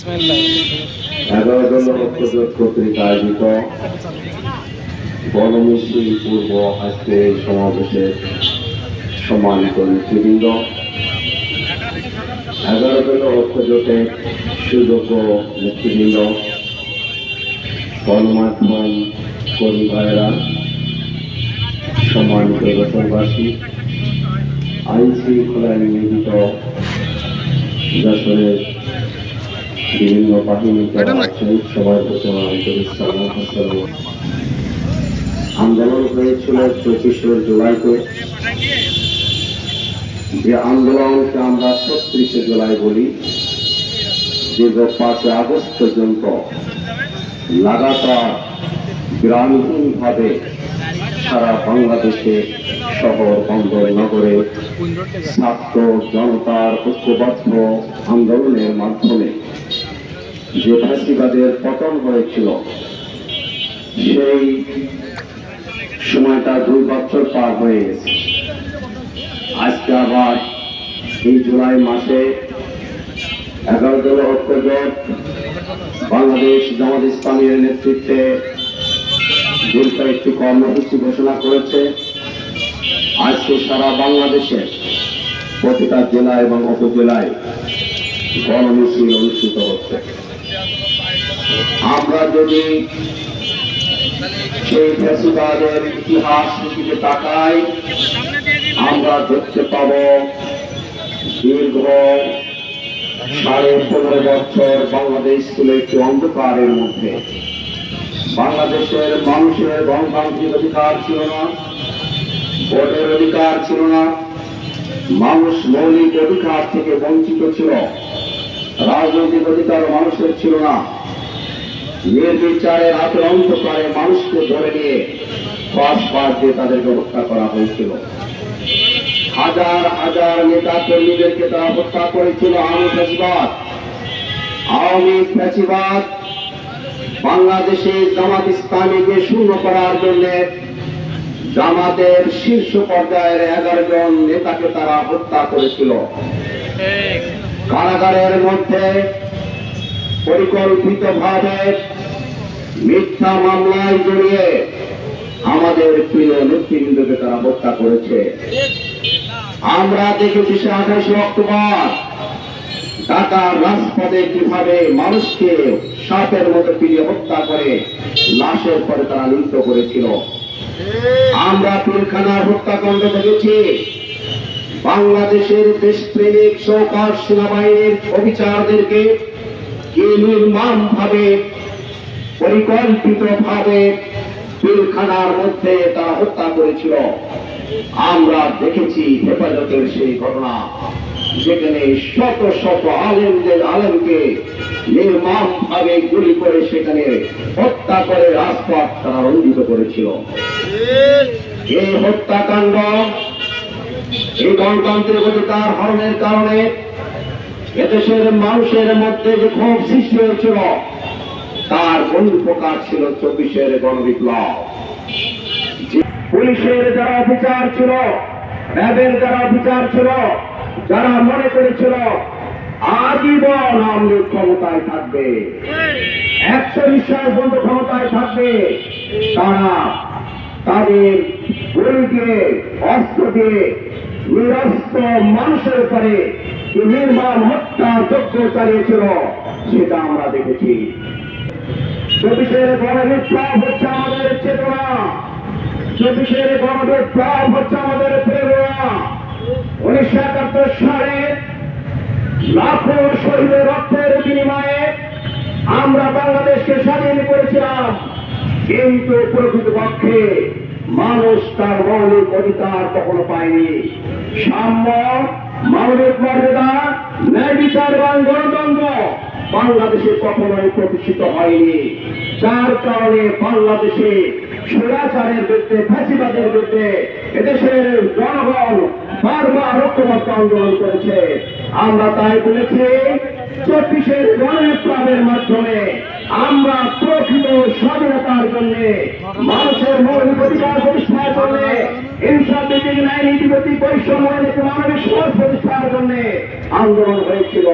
11 জন ঐক্যজোট কর্তৃক আয়োজিত গণমিছিল পূর্ব আজকে এই সমাবেশের সম্মানিত নেতৃবৃন্দ, 11 জন ঐক্যজোটের সুযোগ্য নেতৃবৃন্দ, গণমাধ্যম কর্মী ভাইয়েরা, সম্মানিত দেশবাসী, আইন শৃঙ্খলায় নিয়োজিত যশোরের বিভিন্ন বাহিনী আছেন, সবাই আন্দোলন হয়েছিল 25শে জুলাইতে। যে আন্দোলনকে আমরা 36শে জুলাই বলি, দীর্ঘ 5 আগস্ট পর্যন্ত লাগাতার বিরামহীনভাবে সারা বাংলাদেশে শহর বন্দর নগরে ছাত্র জনতার ঐক্যবদ্ধ আন্দোলনের মাধ্যমে যে ফ্যাসিবাদের পতন হয়েছিল, সেই সময়টা 2 বছর পার হয়ে গেছে। আজকে আবার এই জুলাই মাসে 11 জন ঐক্যজোট বাংলাদেশ জামাত ইসলামীর নেতৃত্বে দীর্ঘ একটি কর্মসূচি ঘোষণা করেছে। আজকে সারা বাংলাদেশে প্রতিটা জেলা এবং উপজেলায় গণমিছিল অনুষ্ঠিত হচ্ছে। আমরা যদি সেই ফ্যাসিবাদের ইতিহাস দিকে তাকাই, আমরা দেখতে পাব দীর্ঘ 15.5 বছর বাংলাদেশ ছিল একটি অন্ধকারের মধ্যে। বাংলাদেশের মানুষের গণতান্ত্রিক অধিকার ছিল না, ভোটের অধিকার ছিল না, মানুষ মৌলিক অধিকার থেকে বঞ্চিত ছিল, রাজনৈতিক অধিকার মানুষের ছিল না। নির্বিচারে রাতের অন্ধকারে মানুষকে ধরে নিয়ে ফাঁস দিয়ে তাদেরকে হত্যা করা হয়েছিল। হাজার হাজার নেতা কর্মীদেরকে তারা হত্যা করেছিল আওয়ামী ফ্যাসিবাদ। বাংলাদেশে জামাত ইসলামীকে শূন্য করার জন্য জামাতের শীর্ষ পর্যায়ের 11 জন নেতাকে তারা হত্যা করেছিল। কারাগারের মধ্যে পরিকল্পিতভাবে মিথ্যা মামলায় জড়িয়ে আমাদের প্রিয় নেতৃবৃন্দকে তারা হত্যা করেছে। আমরা দেখেছি 28 অক্টোবর ঢাকার রাজপথে কিভাবে মানুষকে সাপের মতো পিটিয়ে হত্যা করে লাশের পরে তারা নিহত করেছিল। আমরা পিলখানার হত্যাকাণ্ড দেখেছি। বাংলাদেশের দেশপ্রেমিক সরকার সেনাবাহিনীর অফিসারদেরকে কি নির্মমভাবে পরিকল্পিতভাবে পিলখানার মধ্যে তারা হত্যা করেছিল। আমরা দেখেছি হেফাজতের সেই ঘটনা, যেখানে শত শত আলেমকে নির্মমভাবে গুলি করে সেখানে হত্যা করে রাজপথ তারা রঞ্জিত করেছিল। এই হত্যাকাণ্ড, এই গণতান্ত্রিক অধিকার হরণের কারণে এদেশের মানুষের মধ্যে যে ক্ষোভ সৃষ্টি হয়েছিল, তার বহিঃপ্রকাশ ছিল 24-এর গণবিপ্লব। পুলিশের যারা অফিসার ছিল, র্যাবের যারা অফিসার ছিল, যারা মনে করেছিল আজীবন আওয়ামী লীগ ক্ষমতায় থাকবে, 120 পর্যন্ত ক্ষমতায় থাকবে, তারা তাদের গুলি দিয়ে, অস্ত্র দিয়ে নিরস্ত্র মানুষের উপরে নির্মম হত্যা যজ্ঞ চালিয়েছিল, সেটা আমরা দেখেছি। 24-এর গণবিপ্লব হচ্ছে আমাদের চেতনা, 24-এর গণবিপ্লব হচ্ছে আমাদের প্রেরণা। 1971 সালে লাখো শহীদের রক্তের বিনিময়ে আমরা বাংলাদেশকে স্বাধীন করেছিলাম, কিন্তু প্রকৃতপক্ষে মানুষ তার মৌলিক অধিকার কখনো পায়নি। সাম্য, মানবিক মর্যাদা, ন্যায় বিচার এবং গণতন্ত্র বাংলাদেশে কখনোই প্রতিষ্ঠিত হয়নি। যার কারণে বাংলাদেশে স্বৈরাচারের বিরুদ্ধে, ফ্যাসিবাদের বিরুদ্ধে এদেশের জনগণ বারবার ঐক্যবদ্ধ আন্দোলন করেছে। আমরা তাই বলেছি, 24-এর গণবিপ্লবের মাধ্যমে আমরা প্রকৃত স্বাধীনতার জন্য, মানুষের মৌলিক অধিকার প্রতিষ্ঠার জন্য, ইনসাফভিত্তিক ন্যায় নীতিভিত্তিক বৈষম্য মানবিক সমাজ প্রতিষ্ঠার জন্য আন্দোলন হয়েছিল।